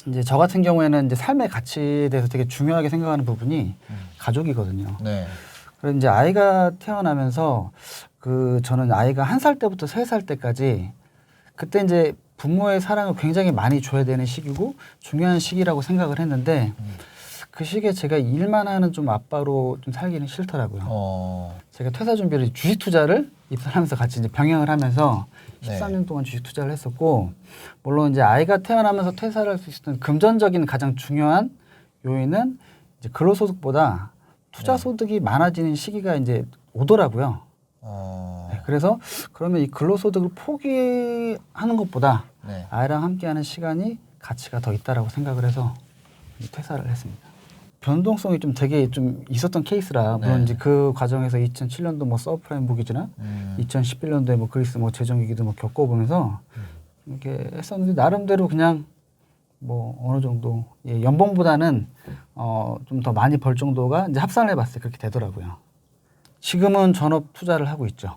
이제 저 같은 경우에는 이제 삶의 가치에 대해서 되게 중요하게 생각하는 부분이 가족이거든요. 네. 그래서 이제 아이가 태어나면서 저는 아이가 1살 때부터 3살 때까지 그때 이제 부모의 사랑을 굉장히 많이 줘야 되는 시기고 중요한 시기라고 생각을 했는데 그 시기에 제가 일만 하는 좀 아빠로 좀 살기는 싫더라고요. 제가 퇴사 준비를 주식 투자를 입사하면서 같이 이제 병행을 하면서 13년 동안 주식 투자를 했었고 물론 이제 아이가 태어나면서 퇴사를 할 수 있었던 금전적인 가장 중요한 요인은 이제 근로소득보다 투자 소득이 많아지는 시기가 이제 오더라고요. 네, 그래서 그러면 이 근로소득을 포기하는 것보다 아이랑 함께하는 시간이 가치가 더 있다라고 생각을 해서 퇴사를 했습니다. 변동성이 좀 되게 좀 있었던 케이스라 물론 이제 그 과정에서 2007년도 뭐 서브프라임 모기지나 2011년도에 뭐 그리스 뭐 재정위기도 뭐 겪어보면서 이렇게 했었는데 나름대로 그냥 뭐 어느 정도 연봉보다는 좀 더 많이 벌 정도가 이제 합산을 해봤을 때 그렇게 되더라고요. 지금은 전업 투자를 하고 있죠.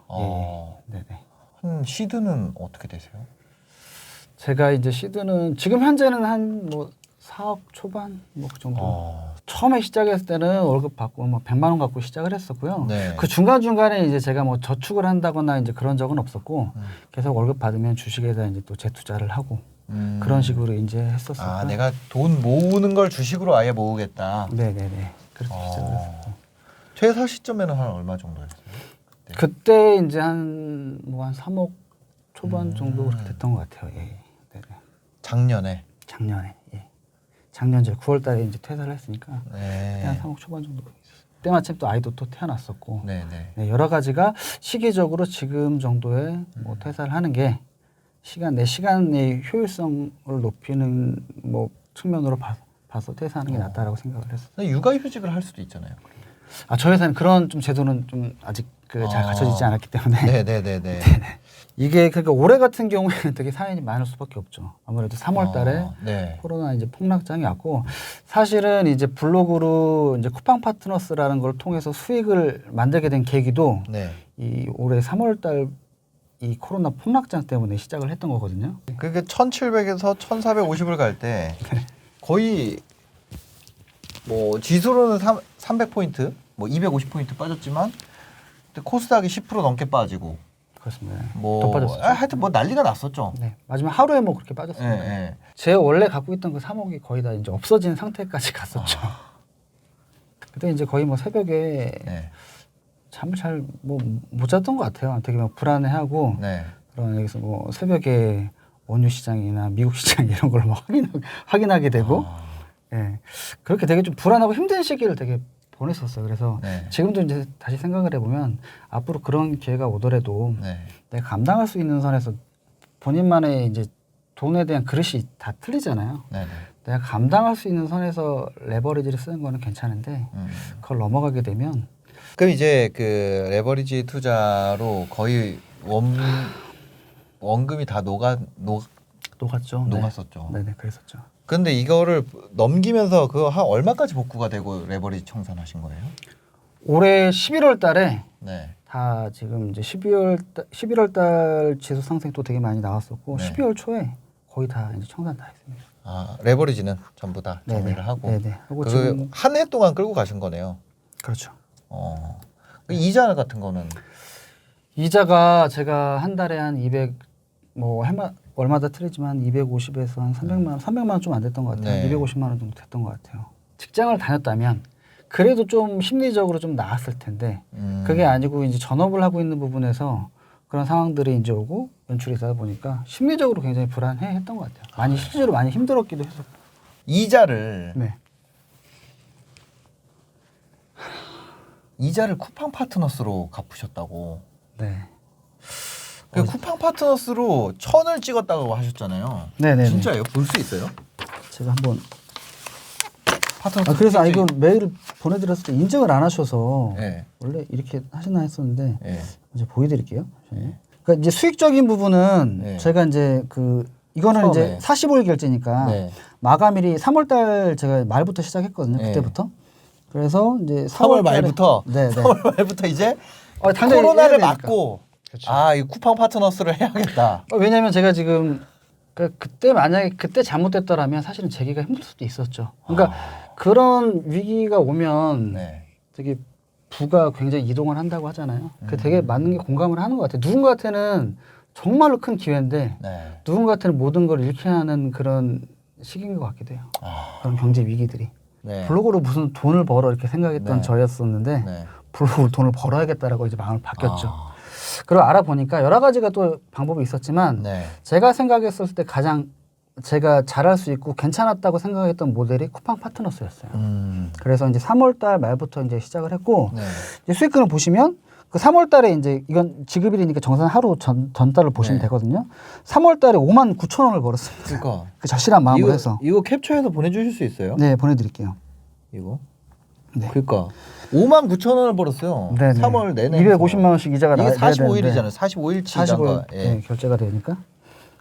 네네. 시드는 어떻게 되세요? 제가 이제 시드는 지금 현재는 한 뭐 4억 초반 뭐 그 정도. 처음에 시작했을 때는 월급 받고 뭐 100만 원 갖고 시작을 했었고요. 그 중간 중간에 이제 제가 뭐 저축을 한다거나 이제 그런 적은 없었고 계속 월급 받으면 주식에다 이제 또 재투자를 하고 그런 식으로 이제 했었어요. 아, 내가 돈 모으는 걸 주식으로 아예 모으겠다. 네네네. 그렇게 시작을 했었고. 퇴사 시점에는 한 얼마 정도였어요? 그때 이제 한 3억 초반 정도 그렇게 됐던 것 같아요. 예. 네네. 작년에. 예. 작년 9월달에 이제 퇴사를 했으니까 한 3억 초반 정도 있었어요. 때마침 또 아이도 또 태어났었고 네, 여러 가지가 시기적으로 지금 정도의 뭐 퇴사를 하는 게 내 시간의 효율성을 높이는 뭐 측면으로 봐서 퇴사하는 게 낫다라고 생각을 했어요. 육아휴직을 할 수도 있잖아요. 저희 회사는 그런 좀 제도는 좀 아직 잘 갖춰지지 않았기 때문에. 네네네네. 이게 그러니까 올해 같은 경우에는 되게 사연이 많을 수밖에 없죠. 아무래도 3월달에 코로나 이제 폭락장이 왔고 사실은 이제 블로그로 이제 쿠팡 파트너스라는 걸 통해서 수익을 만들게 된 계기도 이 올해 3월달 이 코로나 폭락장 때문에 시작을 했던 거거든요. 그게 1,700에서 1,450을 갈 때 거의 뭐 지수로는 300포인트, 뭐 250포인트 빠졌지만 코스닥이 10% 넘게 빠지고 그렇습니다. 뭐 더 빠졌었죠. 하여튼 뭐 난리가 났었죠. 네. 마지막 하루에 뭐 그렇게 빠졌습니다. 제 원래 갖고 있던 그 3억이 거의 다 이제 없어진 상태까지 갔었죠. 그때 이제 거의 뭐 새벽에 잠을 잘 뭐 못 잤던 것 같아요. 되게 막 불안해하고 그런 여기서 뭐 새벽에 원유 시장이나 미국 시장 이런 걸 막 확인하게 되고 그렇게 되게 좀 불안하고 힘든 시기를 되게 보냈었어요. 그래서 지금도 이제 다시 생각을 해보면 앞으로 그런 기회가 오더라도 내가 감당할 수 있는 선에서 본인만의 이제 돈에 대한 그릇이 다 틀리잖아요. 내가 감당할 수 있는 선에서 레버리지를 쓰는 거는 괜찮은데 그걸 넘어가게 되면 그럼 이제 그 레버리지 투자로 거의 원금이 다 녹았죠. 녹았었죠. 네네, 그랬었죠. 근데 이거를 넘기면서 그거 한 얼마까지 복구가 되고 레버리지 청산하신 거예요? 올해 11월 달에 다 지금 이제 11월 달 지수 상승도 되게 많이 나왔었고 12월 초에 거의 다 이제 청산 다 했습니다. 아, 레버리지는 전부 다 정리를 하고. 하고 지금 한 해 동안 끌고 가신 거네요. 그렇죠. 이자 같은 거는 이자가 제가 한 달에 한 200 뭐 월마다 틀리지만 250에서 한 300만 원 좀 안 됐던 것 같아요. 250만 원 정도 됐던 것 같아요. 직장을 다녔다면 그래도 좀 심리적으로 좀 나았을 텐데 그게 아니고 이제 전업을 하고 있는 부분에서 그런 상황들이 이제 오고 연출이 되다 보니까 심리적으로 굉장히 불안해했던 것 같아요. 실제로 많이 힘들었기도 했었고. 이자를 쿠팡 파트너스로 갚으셨다고. 그 쿠팡 파트너스로 1,000을 찍었다고 하셨잖아요. 진짜예요? 볼 수 있어요? 제가 한번 파트너스. 그래서 이거 메일을 보내드렸을 때 인증을 안 하셔서 원래 이렇게 하시나 했었는데 이제 보여드릴게요. 그러니까 이제 수익적인 부분은 제가 이제 이거는 처음에. 이제 45일 결제니까 마감일이 3월달 제가 말부터 시작했거든요. 그때부터. 그래서 이제 3월 말부터 3월 말부터 이제 당장 코로나를 막고 이 쿠팡 파트너스를 해야겠다. 왜냐하면 제가 지금 그러니까 그때 만약에 그때 잘못됐더라면 사실은 재기가 힘들 수도 있었죠. 그러니까 그런 위기가 오면 네. 되게 부가 굉장히 이동을 한다고 하잖아요. 그 되게 맞는 게 공감을 하는 것 같아요. 누군가한테는 정말로 큰 기회인데 네. 누군가한테는 모든 걸 잃게 하는 그런 시기인 것 같기도 해요. 그런 경제 위기들이. 네. 블로그로 무슨 돈을 벌어 이렇게 생각했던 네. 저였었는데 네. 블로그로 돈을 벌어야겠다라고 이제 마음을 바뀌었죠. 아. 그리고 알아보니까 여러 가지가 또 방법이 있었지만 네. 제가 생각했을 때 가장 제가 잘할 수 있고 괜찮았다고 생각했던 모델이 쿠팡 파트너스였어요. 그래서 이제 3월 달 말부터 이제 시작을 했고 네. 이제 수익금을 보시면 그 3월 달에 이제 이건 지급일이니까 정산 하루 전달을 보시면 네. 되거든요. 3월 달에 5만 9천 원을 벌었습니다. 그러니까 그 절실한 마음으로 해서. 이거 캡처해서 보내주실 수 있어요? 네, 보내드릴게요. 이거. 네. 그러니까 5만 9천 원을 벌었어요. 네네. 3월 내내. 250만 원씩 이자가 이게 나야 45일이잖아요. 45일치 45일 예. 네, 결제가 되니까.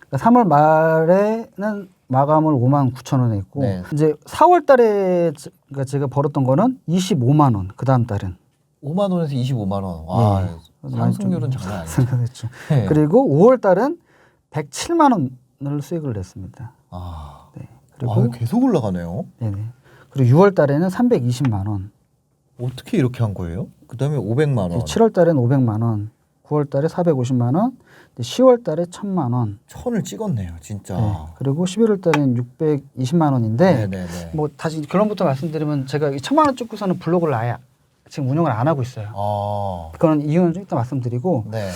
그러니까 3월 말에는 마감을 5만 9천 원에 했고 네. 이제 4월 달에 그러니까 제가 벌었던 거는 25만 원. 그 다음 달은 5만 원에서 25만 원. 와, 네. 상승률은 장난 아니에요. 생각했죠. 네. 그리고 5월 달은 107만 원을 수익을 냈습니다. 아, 네. 와, 그리고 계속 올라가네요. 네네. 그리고 6월 달에는 320만 원. 어떻게 이렇게 한 거예요? 그다음에 500만 원. 7월 달에는 500만 원. 9월 달에 450만 원. 10월 달에 1000만 원. 천을 찍었네요, 진짜. 네. 그리고 11월 달에는 620만 원인데 네네네. 뭐 다시 결론부터 말씀드리면 제가 이 1000만 원 찍고서는 블로그를 아예 지금 운영을 안 하고 있어요. 그런 이유는 좀 이따 말씀드리고. 네.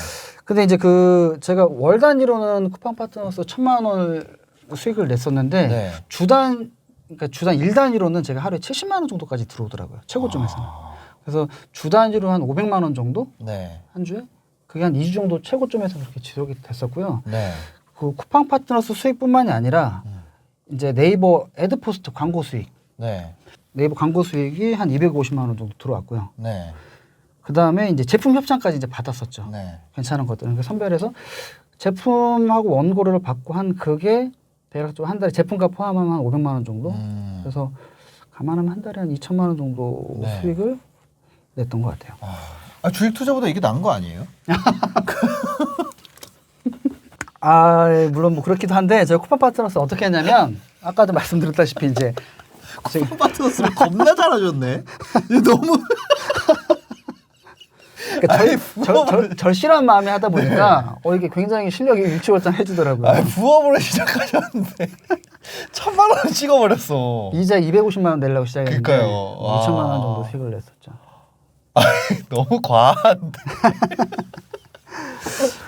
근데 이제 그 제가 월 단위로는 쿠팡 파트너스 1000만 원을 수익을 냈었는데 네. 그러니까 주단 1단위로는 제가 하루에 70만 원 정도까지 들어오더라고요. 최고점에서는. 그래서 주 단위로 한 500만 원 정도 네. 한 주에 그게 한 2주 정도 최고점에서 그렇게 지속이 됐었고요. 네. 그 쿠팡 파트너스 수익뿐만이 아니라 이제 네이버 애드포스트 광고 수익, 네. 네이버 광고 수익이 한 250만 원 정도 들어왔고요. 네. 그 다음에 이제 제품 협찬까지 이제 받았었죠. 네. 괜찮은 것들. 그러니까 선별해서 제품하고 원고료를 받고 한 그게 대략 한 달에 제품값 포함하면 한 500만 원 정도. 그래서 감안하면 한 달에 한 2천만 원 정도 네. 수익을 냈던 것 같아요. 아, 주식 투자보다 이게 나은 거 아니에요? 아, 예, 물론 뭐 그렇기도 한데 제가 쿠팡 파트너스 어떻게 했냐면 아까도 말씀드렸다시피 이제 파트너스를 겁나 잘하셨네. 너무 그러니까 절실한 마음에 하다 보니까 이게 굉장히 실력이 일치월장 해주더라고요. 부업으로 시작하셨는데 1000만 원 찍어버렸어. 이자 250만 원 내려고 시작했는데 그러니까요. 2천만 원 정도 수익을 냈었죠. 너무 과한데.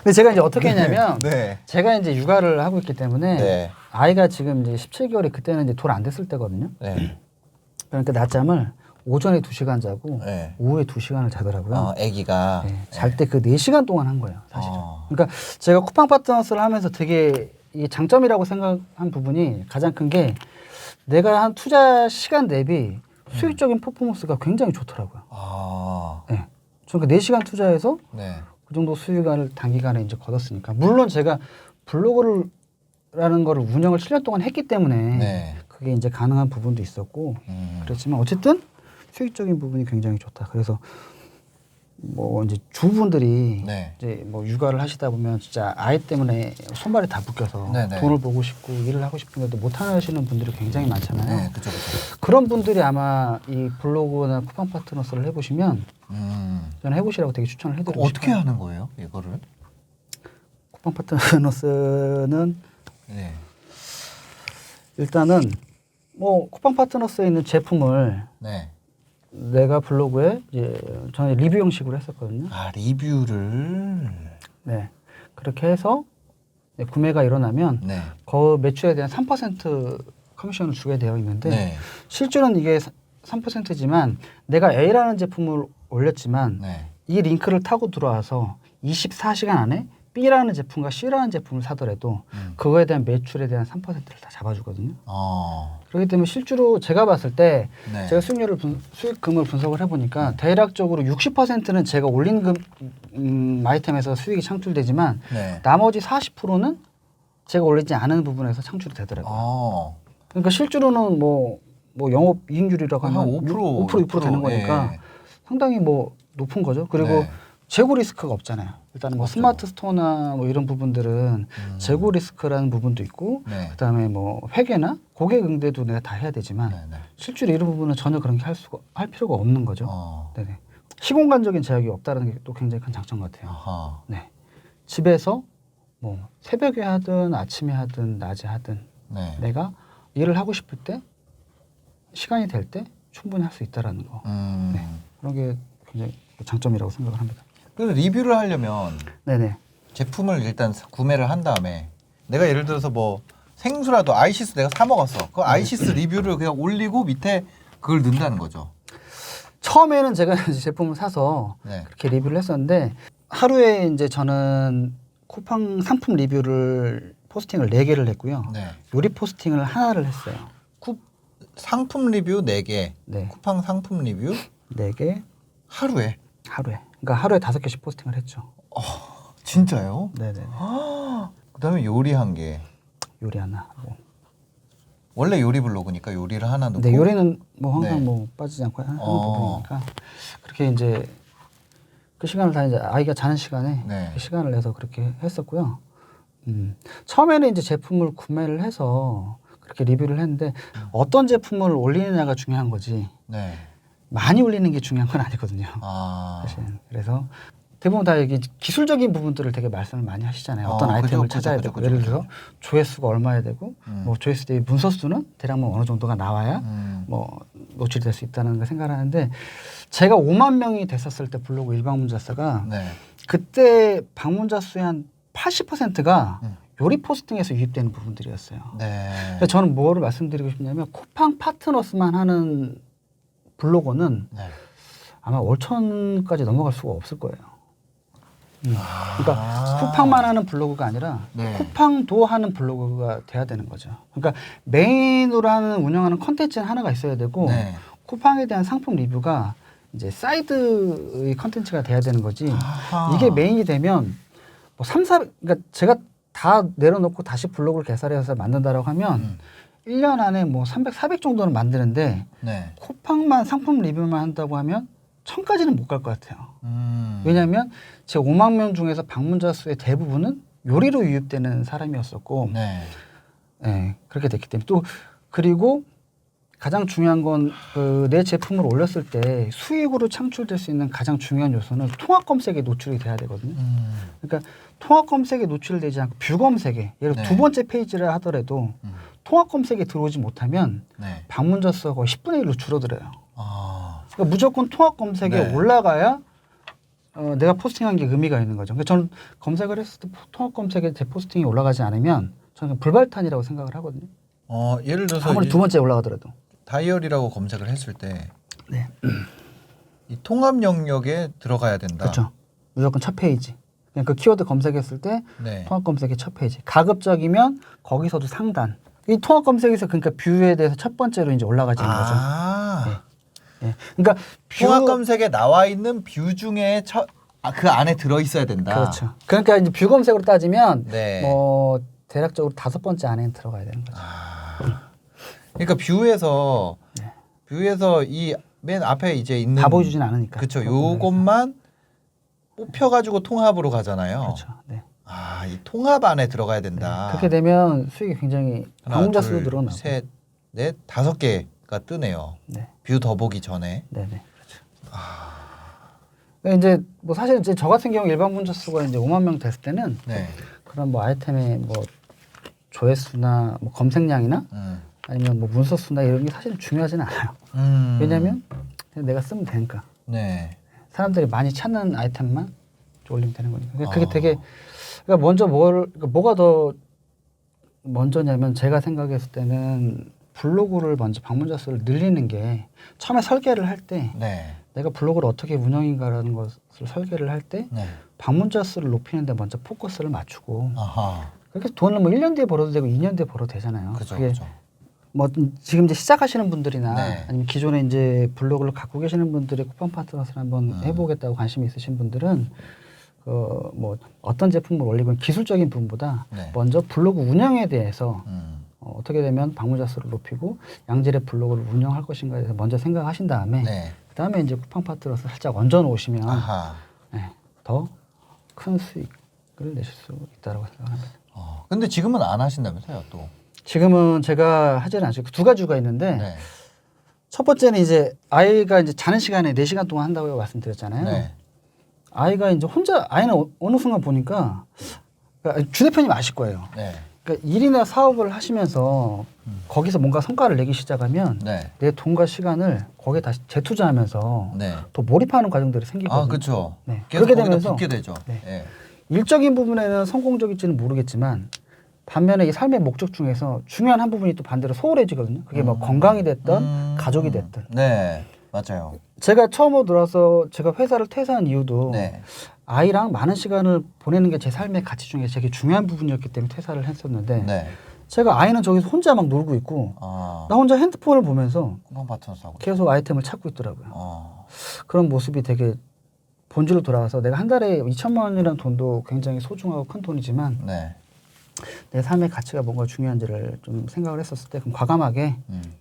근데 제가 이제 어떻게 했냐면 네. 제가 이제 육아를 하고 있기 때문에 네. 아이가 지금 이제 17개월이 그때는 이제 돌 안 됐을 때거든요. 네. 그러니까 낮잠을 오전에 2시간 자고 네. 오후에 2시간을 자더라고요. 아기가. 네, 잘 때 그 4시간 동안 한 거예요, 사실은. 아. 그러니까 제가 쿠팡 파트너스를 하면서 되게 이게 장점이라고 생각한 부분이 가장 큰 게 내가 한 투자 시간 대비 수익적인 퍼포먼스가 굉장히 좋더라고요. 아. 네. 저는 그 4시간 투자해서 네. 그 정도 수익을 단기간에 이제 거뒀으니까. 물론 제가 블로그라는 거를 운영을 7년 동안 했기 때문에 네. 그게 이제 가능한 부분도 있었고 그렇지만 어쨌든 수익적인 부분이 굉장히 좋다. 그래서 뭐 이제 주부분들이 네. 이제 뭐 육아를 하시다 보면 진짜 아이 때문에 손발이 다 묶여서 네네. 돈을 보고 싶고 일을 하고 싶은데도 못 하시는 분들이 굉장히 많잖아요. 네, 그죠, 그죠. 그런 분들이 아마 이 블로그나 쿠팡 파트너스를 해보시면 저는 해보시라고 되게 추천을 해드리고 어떻게 싶어요. 하는 거예요, 이거를? 쿠팡 파트너스는 네. 일단은 뭐 쿠팡 파트너스에 있는 제품을 네. 내가 블로그에 이제 저는 리뷰 형식으로 했었거든요. 아, 리뷰를. 네. 그렇게 해서 구매가 일어나면 네. 그 매출에 대한 3% 커미션을 주게 되어 있는데 네. 실제로는 이게 3%지만 내가 A라는 제품을 올렸지만 네. 이 링크를 타고 들어와서 24시간 안에 B라는 제품과 C라는 제품을 사더라도 그거에 대한 매출에 대한 3%를 다 잡아주거든요. 그렇기 때문에 실제로 제가 봤을 때 네. 제가 수익금을 분석을 해보니까 대략적으로 60%는 제가 올린 아이템에서 수익이 창출되지만 네. 나머지 40%는 제가 올리지 않은 부분에서 창출이 되더라고요. 그러니까 실제로는 뭐 영업 이익률이라고 하면 5% 6% 되는 거니까 예. 상당히 뭐 높은 거죠. 그리고 네. 재고 리스크가 없잖아요. 일단은 뭐 없죠. 스마트 스토어나 뭐 이런 부분들은 재고 리스크라는 부분도 있고 네. 그다음에 뭐 회계나 고객 응대도 내가 다 해야 되지만 네, 네. 실제로 이런 부분은 전혀 그런 게 할 필요가 없는 거죠. 네네. 시공간적인 제약이 없다는 게 또 굉장히 큰 장점 같아요. 아하. 네. 집에서 뭐 새벽에 하든 아침에 하든 낮에 하든 네. 내가 일을 하고 싶을 때 시간이 될 때 충분히 할 수 있다라는 거. 네. 그런 게 굉장히 장점이라고 생각을 합니다. 그래서 리뷰를 하려면 네네. 제품을 일단 구매를 한 다음에 내가 예를 들어서 뭐 생수라도 아이시스 내가 사 먹었어. 그 아이시스 리뷰를 그냥 올리고 밑에 그걸 넣는다는 거죠. 처음에는 제가 이제 제품을 사서 네. 그렇게 리뷰를 했었는데 하루에 이제 저는 쿠팡 상품 리뷰를 포스팅을 4개를 했고요. 네. 요리 포스팅을 하나를 했어요. 상품 리뷰 4개, 네. 쿠팡 상품 리뷰 4개 하루에. 하루에. 그러니까 하루에 5개씩 포스팅을 했죠. 진짜요? 네네네. 그다음에 요리 1개. 요리 하나 하고. 원래 요리 블로그니까 요리를 하나 넣고. 근데 요리는 뭐 항상 네. 뭐 빠지지 않고 하는 부분이니까 그렇게 이제 그 시간을 다 이제 아이가 자는 시간에 네. 그 시간을 내서 그렇게 했었고요. 처음에는 이제 제품을 구매를 해서 그렇게 리뷰를 했는데 어떤 제품을 올리느냐가 중요한 거지 네. 많이 올리는 게 중요한 건 아니거든요. 아. 사실은. 그래서 대부분 다 여기 기술적인 부분들을 되게 말씀을 많이 하시잖아요. 어떤 아이템을 찾아야 되고 예를 들어서 조회수가 얼마야 되고 뭐 조회수 대비 문서 수는 대략 뭐 어느 정도가 나와야 뭐 노출이 될 수 있다는 걸 생각하는데 제가 5만 명이 됐었을 때 블로그 일방문자 수가 네. 그때 방문자 수의 한 80%가 요리 포스팅에서 유입되는 부분들이었어요. 네. 그래서 저는 뭐를 말씀드리고 싶냐면 쿠팡 파트너스만 하는 블로거는 네. 아마 5천까지 넘어갈 수가 없을 거예요. 그러니까 쿠팡만 하는 블로그가 아니라 네. 쿠팡도 하는 블로그가 돼야 되는 거죠. 그러니까 메인으로 하는 운영하는 컨텐츠는 하나가 있어야 되고 네. 쿠팡에 대한 상품 리뷰가 이제 사이드의 컨텐츠가 돼야 되는 거지. 아하. 이게 메인이 되면 뭐 3, 4 그러니까 제가 다 내려놓고 다시 블로그를 개설해서 만든다라고 하면 1년 안에 뭐 300, 400 정도는 만드는데 네. 쿠팡만 상품 리뷰만 한다고 하면 1000까지는 못 갈 것 같아요. 음. 왜냐하면 제 5만 명 중에서 방문자 수의 대부분은 요리로 유입되는 사람이었었고 네. 네, 그렇게 됐기 때문에 또 그리고 가장 중요한 건 그 내 제품을 올렸을 때 수익으로 창출될 수 있는 가장 중요한 요소는 통합 검색에 노출이 돼야 되거든요. 그러니까 통합 검색에 노출되지 않고 뷰 검색에 예를 들어 네. 두 번째 페이지를 하더라도 통합 검색에 들어오지 못하면 네. 방문자 수가 거의 10분의 1로 줄어들어요. 아. 그러니까 무조건 통합 검색에 네. 올라가야 내가 포스팅한 게 의미가 있는 거죠. 그러니까 저는 검색을 했을 때 통합 검색에 제 포스팅이 올라가지 않으면 저는 불발탄이라고 생각을 하거든요. 예를 들어서 아무리 이 두 번째 올라가더라도. 다이어리라고 검색을 했을 때 네. 이 통합 영역에 들어가야 된다. 그렇죠. 무조건 첫 페이지. 그냥 그 키워드 검색했을 때 네. 통합 검색의 첫 페이지. 가급적이면 거기서도 상단. 이 통합 검색에서 그러니까 뷰에 대해서 첫 번째로 이제 올라가지는 거죠. 아. 예. 그러니까 뷰 통합 검색에 나와 있는 뷰 중에 그 안에 들어 있어야 된다. 그렇죠. 그러니까 이제 뷰 검색으로 따지면 네. 뭐 대략적으로 5번째 안에 들어가야 되는 거죠. 그러니까 뷰에서 네. 뷰에서 이 맨 앞에 이제 있는 다 보여주진 않으니까. 그렇죠. 통합 검색에서. 요것만 뽑혀가지고 통합으로 가잖아요. 그렇죠. 네. 이 통합 안에 들어가야 된다. 그렇게 되면 수익이 굉장히 하나, 방문자 수도 둘, 늘어나고. 셋, 넷, 5개가 뜨네요. 네. 뷰 더 보기 전에. 네네. 그렇죠. 그러니까 이제 뭐 사실 이제 저 같은 경우 일반 문자 수가 이제 5만 명 됐을 때는 네. 그런 뭐 아이템의 뭐 조회수나 뭐 검색량이나 아니면 뭐 문서 수나 이런 게 사실은 중요하지는 않아요. 왜냐하면 그냥 내가 쓰면 되니까. 네. 사람들이 많이 찾는 아이템만 올리면 되는 거니까. 그게 되게 그러니까 먼저 뭐가 더 먼저냐면 제가 생각했을 때는 블로그를 먼저 방문자 수를 늘리는 게 처음에 설계를 할 때 네. 내가 블로그를 어떻게 운영인가라는 것을 설계를 할 때 네. 방문자 수를 높이는데 먼저 포커스를 맞추고 아하. 그렇게 돈을 뭐 1년 뒤에 벌어도 되고 2년 뒤에 벌어도 되잖아요. 그죠. 그게 그죠. 뭐 지금 이제 시작하시는 분들이나 네. 아니면 기존에 이제 블로그를 갖고 계시는 분들이 쿠팡 파트너스를 한번 해보겠다고 관심이 있으신 분들은 뭐 어떤 제품을 올리건 기술적인 부분보다 네. 먼저 블로그 운영에 대해서 어떻게 되면 방문자 수를 높이고 양질의 블로그를 운영할 것인가에 대해서 먼저 생각하신 다음에 네. 그다음에 이제 쿠팡 파트너스 살짝 얹어 놓으시면 아하. 네, 더 큰 수익을 내실 수 있다고 생각합니다. 근데 지금은 안 하신다면서요, 또? 지금은 제가 하지는 않고 두 가지가 있는데 네. 첫 번째는 이제 아이가 이제 자는 시간에 4시간 동안 한다고 말씀드렸잖아요. 네. 아이가 이제 혼자 아이는 어느 순간 보니까 그러니까 주 대표님 아실 거예요. 네. 그러니까 일이나 사업을 하시면서 거기서 뭔가 성과를 내기 시작하면 네. 내 돈과 시간을 거기에 다시 재투자하면서 네. 더 몰입하는 과정들이 생기거든요. 아, 그렇죠. 네. 계속 그렇게 거기다 되면서 붙게 되죠. 네. 예. 일적인 부분에는 성공적일지는 모르겠지만 반면에 이 삶의 목적 중에서 중요한 한 부분이 또 반대로 소홀해지거든요. 그게 뭐 건강이 됐던 가족이 됐든. 네, 맞아요. 제가 처음으로 들어와서 제가 회사를 퇴사한 이유도 네. 아이랑 많은 시간을 보내는 게 제 삶의 가치 중에 되게 중요한 부분이었기 때문에 퇴사를 했었는데 네. 제가 아이는 저기서 혼자 막 놀고 있고 나 혼자 핸드폰을 보면서 쿠팡 파트너스 하고. 계속 아이템을 찾고 있더라고요. 어. 그런 모습이 되게 본질로 돌아가서 내가 한 달에 2천만 원이라는 돈도 굉장히 소중하고 큰 돈이지만 네. 내 삶의 가치가 뭔가 중요한지를 좀 생각을 했었을 때 그럼 과감하게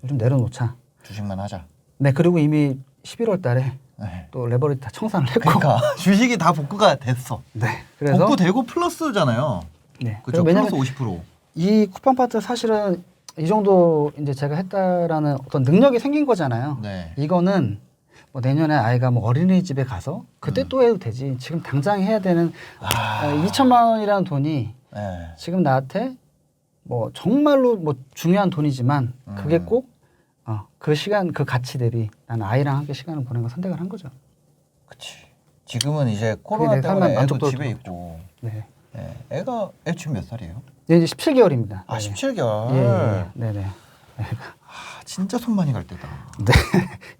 좀 내려놓자. 주식만 하자. 네, 그리고 이미 11월 달에 네. 또 레버리지 다 청산을 했고. 그러니까 주식이 다 복구가 됐어. 네. 그래서 복구되고 플러스잖아요. 네. 그렇죠. 왜냐면 플러스 50%. 이 쿠팡 파트 사실은 이 정도 이제 제가 했다라는 어떤 능력이 생긴 거잖아요. 네. 이거는 뭐 내년에 아이가 뭐 어린이집에 가서 그때 또 해도 되지. 지금 당장 해야 되는 2천만 원이라는 돈이 네. 지금 나한테 뭐 정말로 뭐 중요한 돈이지만 그게 꼭 그 시간 그 가치 대비 나는 아이랑 함께 시간을 보내는 걸 선택을 한 거죠. 그치. 지금은 이제 그게 코로나 내 삶의 때문에 애도 만족도를 집에 더 있고. 네. 애 지금 몇 살이에요? 네, 이제 17개월입니다. 아, 17개월. 예. 네네. 아, 진짜 손 많이 갈 때다. 네.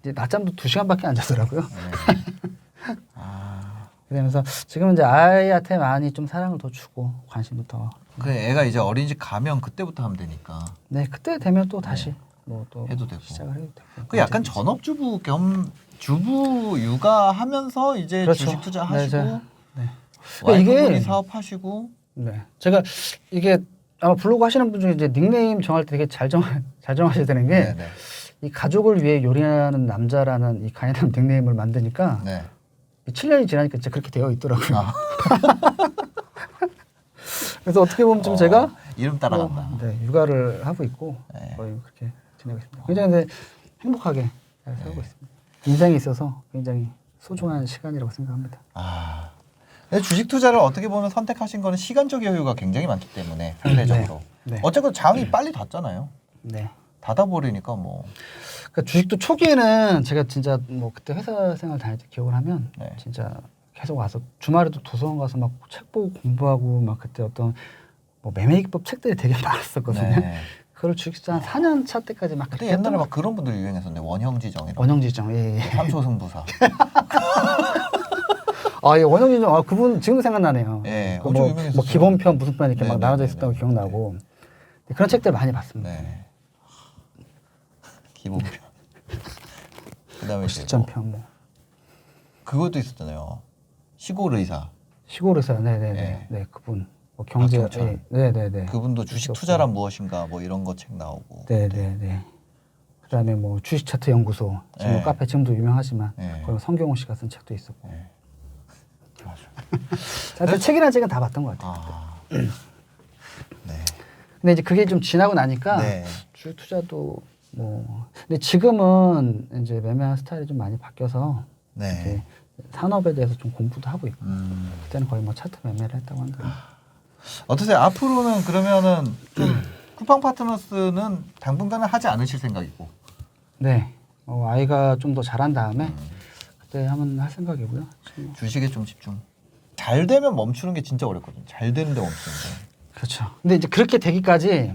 이제 낮잠도 2시간밖에 안 자더라고요. 네. 아. 그러면서 지금은 이제 아이한테 많이 좀 사랑을 더 주고 관심도 더. 그 애가 이제 어린이집 가면 그때부터 하면 되니까. 네, 그때 되면 또 다시 뭐 또 해도 되고. 시작을 해도 되고. 그 약간 전업주부 겸 주부 육아하면서 이제 그렇죠. 주식 투자하시고 네. 와이프분이 이게 사업하시고. 네. 제가 이게 아마 블로그 하시는 분 중에 이제 닉네임 정할 때 되게 잘 정하셔야 되는 게 네네. 이 가족을 위해 요리하는 남자라는 이 강인한 닉네임을 만드니까 네. 7년이 지나니까 진짜 그렇게 되어 있더라고요. 아. 그래서 어떻게 보면 좀 제가 이름 따라간다. 네, 육아를 하고 있고 네. 거의 그렇게 지내고 있습니다. 굉장히 근데 행복하게 잘 살고 있습니다. 인생에 있어서 굉장히 소중한 시간이라고 생각합니다. 아. 근데 주식 투자를 어떻게 보면 선택하신 거는 시간적 여유가 굉장히 많기 때문에 상대적으로. 네. 어쨌든 장이 빨리 닫잖아요. 네. 닫아버리니까 뭐. 그러니까 주식도 초기에는 제가 진짜 뭐 그때 회사 생활 다닐 때 기억을 하면 네. 진짜 계속 와서 주말에도 도서관 가서 막 책 보고 공부하고 막 그때 어떤 뭐 매매 기법 책들이 되게 많았었거든요. 네. 그걸 주식 투자 한 4년 차 때까지 막 그때 그렇게 옛날에 했던 막 그런 분들 유행했었는데 원형지정 이런. 원형지정. 예, 예. 삼초승부사. 아, 예, 원형지정. 아, 그분 지금도 생각나네요. 예, 그 엄청 뭐, 유명했었어요. 뭐 기본편 무슨 편 이렇게 네, 막 네, 나눠져 네, 있었던 네. 거 기억나고 그런 책들 많이 봤습니다. 네. 기본편. 그다음에 이제 뭐 실전편 뭐 그것도 있었잖아요. 시골 의사. 시골 의사. 네네네. 네. 네, 그분. 뭐 경제. 박경천. 네네네. 그분도 주식 투자란 무엇인가 뭐 이런 거 책 나오고. 네네네. 그다음에 뭐 주식 차트 연구소 지금 뭐 네. 카페 지금도 유명하지만 네. 거기 성경호 씨가 쓴 책도 있었고. 네. 맞아. 하여튼 책이나 책은 다 봤던 것 같아요. 아. 네. 근데 이제 그게 좀 지나고 나니까 네. 주식 투자도 뭐 근데 지금은 이제 매매하는 스타일이 좀 많이 바뀌어서 네. 이제 산업에 대해서 좀 공부도 하고 있고 음. 그때는 거의 뭐 차트 매매를 했다고 한다. 어떠세요? 앞으로는 그러면은 좀 쿠팡 파트너스는 당분간은 하지 않으실 생각이고. 네. 아이가 좀 더 자란 다음에 그때 한번 할 생각이고요. 지금. 주식에 좀 집중. 잘 되면 멈추는 게 진짜 어렵거든요. 잘 되는데 멈추는 게. 그렇죠. 근데 이제 그렇게 되기까지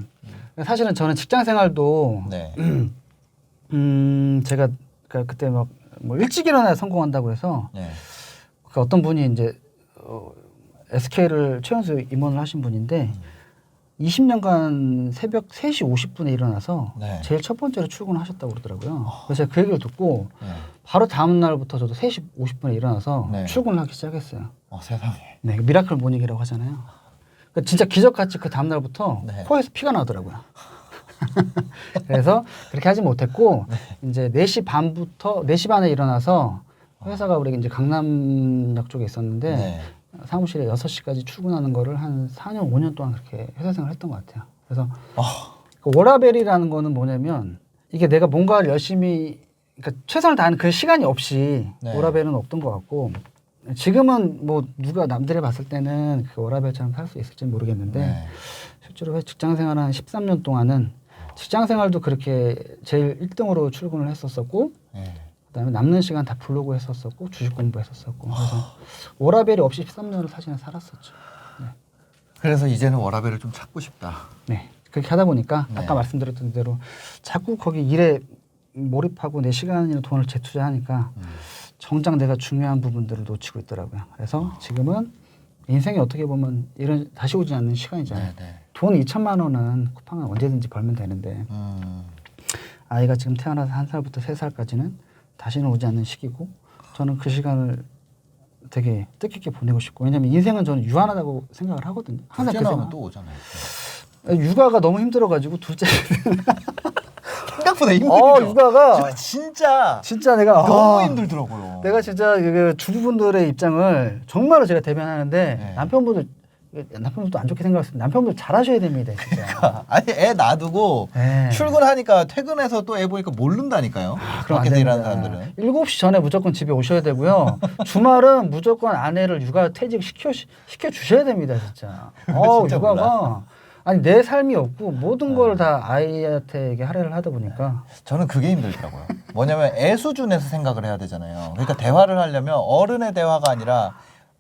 사실은 저는 직장 생활도 네. 제가 그때 막 뭐 일찍 일어나야 성공한다고 해서 네. 그 어떤 분이 이제 SK를 최연소 임원을 하신 분인데 20년간 새벽 3시 50분에 일어나서 네. 제일 첫 번째로 출근하셨다고 그러더라고요. 그래서 제가 그 얘기를 듣고 네. 바로 다음 날부터 저도 3시 50분에 일어나서 네. 출근을 하기 시작했어요. 세상에. 네, 미라클 모닝이라고 하잖아요. 그러니까 진짜 기적같이 그 다음 날부터 네. 코에서 피가 나더라고요. 그래서 그렇게 하지 못했고 이제 4시 반에 일어나서 회사가 우리 이제 강남역 쪽에 있었는데 네. 사무실에 6시까지 출근하는 거를 한 4년, 5년 동안 그렇게 회사 생활을 했던 것 같아요. 그래서 그 워라벨이라는 거는 뭐냐면 이게 내가 뭔가를 열심히 그러니까 최선을 다하는 그 시간이 없이 네. 워라벨은 없던 것 같고 지금은 뭐 누가 남들이 봤을 때는 그 워라벨처럼 살 수 있을지 모르겠는데 네. 실제로 직장 생활 한 13년 동안은 직장 생활도 그렇게 제일 1등으로 출근을 했었었고 네. 그다음에 남는 시간 다 블로그 했었었고 주식 공부했었었고 그래서 워라벨이 없이 13년을 사실은 살았었죠. 네. 그래서 이제는 워라벨을 좀 찾고 싶다. 네. 그렇게 하다 보니까 네. 아까 말씀드렸던 대로 자꾸 거기 일에 몰입하고 내 시간이나 돈을 재투자하니까 정작 내가 중요한 부분들을 놓치고 있더라고요. 그래서 지금은 인생이 어떻게 보면 이런 다시 오지 않는 시간이잖아요. 네, 네. 돈 2천만 원은 쿠팡은 언제든지 벌면 되는데 아이가 지금 태어나서 1살부터 3살까지는 다시는 오지 않는 시기고 저는 그 시간을 되게 뜻깊게 보내고 싶고 왜냐면 인생은 저는 유한하다고 생각을 하거든요. 항상 둘째 그 나오면 생각. 또 오잖아요. 육아가 너무 힘들어가지고 둘째 생각보다 힘들죠. 육아가 진짜 내가 너무 힘들더라고요. 내가 진짜 그 주부분들의 입장을 정말로 제가 대변하는데 네. 남편분들도 안 좋게 생각했어요. 남편분들 잘하셔야 됩니다, 진짜. 아니 애 놔두고 네. 출근하니까 퇴근해서 또 애 보니까 모른다니까요. 그럼 안 밖에서 일하는 됩니다. 사람들은. 7시 전에 무조건 집에 오셔야 되고요. 주말은 무조건 아내를 육아 퇴직 시켜 주셔야 됩니다, 진짜. 진짜 육아가 아니 내 삶이 없고 모든 걸 다 아이한테 이게 할애를 하다 보니까 저는 그게 힘들더라고요. 뭐냐면 애 수준에서 생각을 해야 되잖아요. 그러니까 대화를 하려면 어른의 대화가 아니라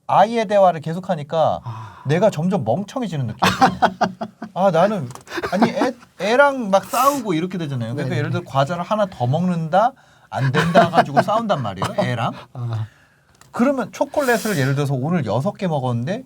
아이의 대화를 계속하니까 내가 점점 멍청해지는 느낌이 들어요. 나는 아니 애랑 막 싸우고 이렇게 되잖아요. 그러니까 네네. 예를 들어 과자를 하나 더 먹는다 안 된다 가지고 싸운단 말이에요. 애랑. 그러면 초콜릿을 예를 들어서 오늘 6개 먹었는데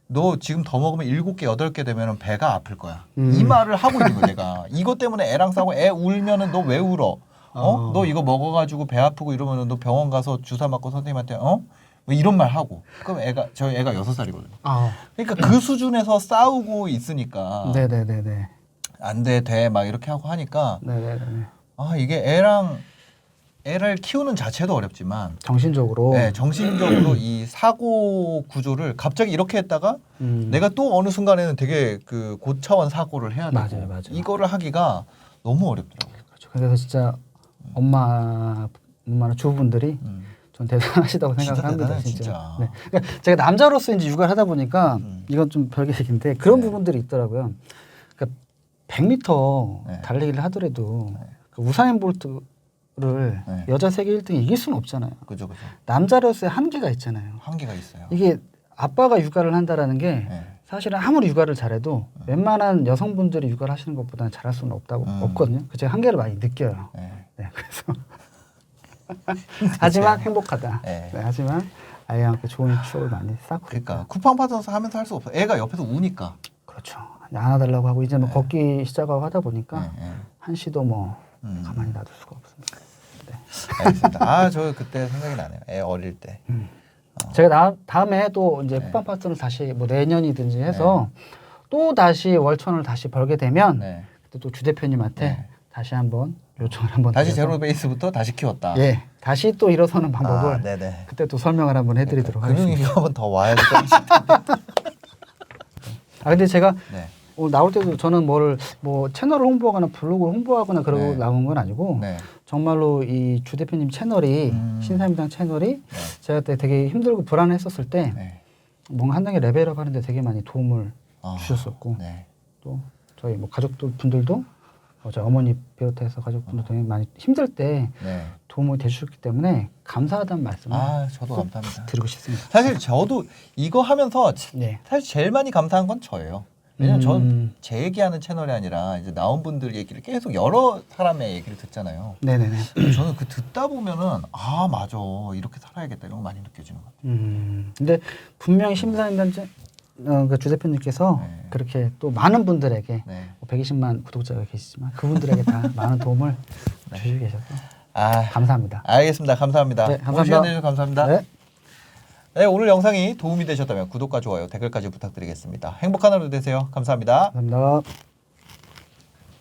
너 지금 더 먹으면 7개, 8개 되면 배가 아플 거야. 이 말을 하고 있는 거야, 내가. 이것 때문에 애랑 싸우고 애 울면은 너 왜 울어? 너 이거 먹어가지고 배 아프고 이러면은 너 병원 가서 주사 맞고 선생님한테 뭐 이런 말 하고. 그럼 저희 애가 6살이거든요. 그러니까 그 수준에서 싸우고 있으니까. 네네네네. 안 돼, 막 이렇게 하고 하니까. 네네네. 이게 애를 키우는 자체도 어렵지만. 정신적으로. 네, 정신적으로 이 사고 구조를 갑자기 이렇게 했다가 내가 또 어느 순간에는 되게 그 고차원 사고를 해야 되고 맞아요. 이거를 하기가 너무 어렵더라고요. 그렇죠. 그래서 진짜 엄마나 주부분들이 전 대단하시다고 생각을 진짜 합니다. 대단해요, 진짜. 진짜. 네. 그러니까 제가 남자로서 이제 육아를 하다 보니까 이건 좀 별개 얘기인데 그런 네. 부분들이 있더라고요. 그러니까 100m 네. 달리기를 하더라도 그 우사인 볼트를 네. 여자 세계 1등이 이길 수는 없잖아요. 그죠. 남자로서의 한계가 있잖아요. 한계가 있어요. 이게 아빠가 육아를 한다라는 게 네. 사실은 아무리 육아를 잘해도 웬만한 여성분들이 육아를 하시는 것보다는 잘할 수는 없거든요. 그 제가 한계를 많이 느껴요. 네. 네, 그래서 하지만 행복하다. 네. 네, 하지만 아이와 함께 좋은 추억을 많이 쌓고 그러니까 있다. 쿠팡 파트너서 하면서 할 수 없어. 애가 옆에서 우니까. 그렇죠. 안아달라고 하고 이제 뭐 걷기 시작하고 하다 보니까 네. 한시도 뭐 가만히 놔둘 수가 없습니다. 네. 알겠습니다. 저 그때 생각이 나네요. 애 어릴 때. 제가 다음에 또 이제 네. 쿠팡 파트너를 다시 뭐 내년이든지 해서 또 다시 월천을 다시 벌게 되면 네. 그때 또 주 대표님한테 네. 다시 한번 요청을 한번 다시 드려서 제로 베이스부터 다시 키웠다. 예, 다시 또 일어서는 방법을 네네. 그때 또 설명을 한번 해드리도록 하겠습니다. 금융위험은 더 와야 될 것 같아요. 근데 제가 네. 나올 때도 저는 뭐 채널을 홍보하거나 블로그를 홍보하거나 그러고 네. 나온 건 아니고 네. 정말로 이 주 대표님 채널이 신사임당 채널이 제가 그때 되게 힘들고 불안했었을 때 네. 뭔가 한 단계 레벨업 하는데 되게 많이 도움을 아, 주셨었고 네. 또 저희 뭐 가족들 분들도 저희 어머니 비롯해서 가족분들 되게 많이 힘들 때 네. 도움을 대주셨기 때문에 감사하다는 말씀을 저도 꼭 감사합니다. 드리고 싶습니다. 사실 저도 이거 하면서 네. 사실 제일 많이 감사한 건 저예요. 왜냐면 전 음. 제 얘기하는 채널이 아니라 이제 나온 분들 얘기를 계속 여러 사람의 얘기를 듣잖아요. 네네네. 저는 그 듣다 보면은 맞아 이렇게 살아야겠다 이런 거 많이 느껴지는 것 같아요. 근데 분명히 심사임당 그 주 대표님께서 네. 그렇게 또 많은 분들에게 네. 120만 구독자가 계시지만 그분들에게 다 많은 도움을 주시고 계셔서 감사합니다. 알겠습니다. 감사합니다. 네, 감사합니다. 오늘 시간 내주셔서 감사합니다. 네. 네, 오늘 영상이 도움이 되셨다면 구독과 좋아요, 댓글까지 부탁드리겠습니다. 행복한 하루 되세요. 감사합니다. 감사합니다.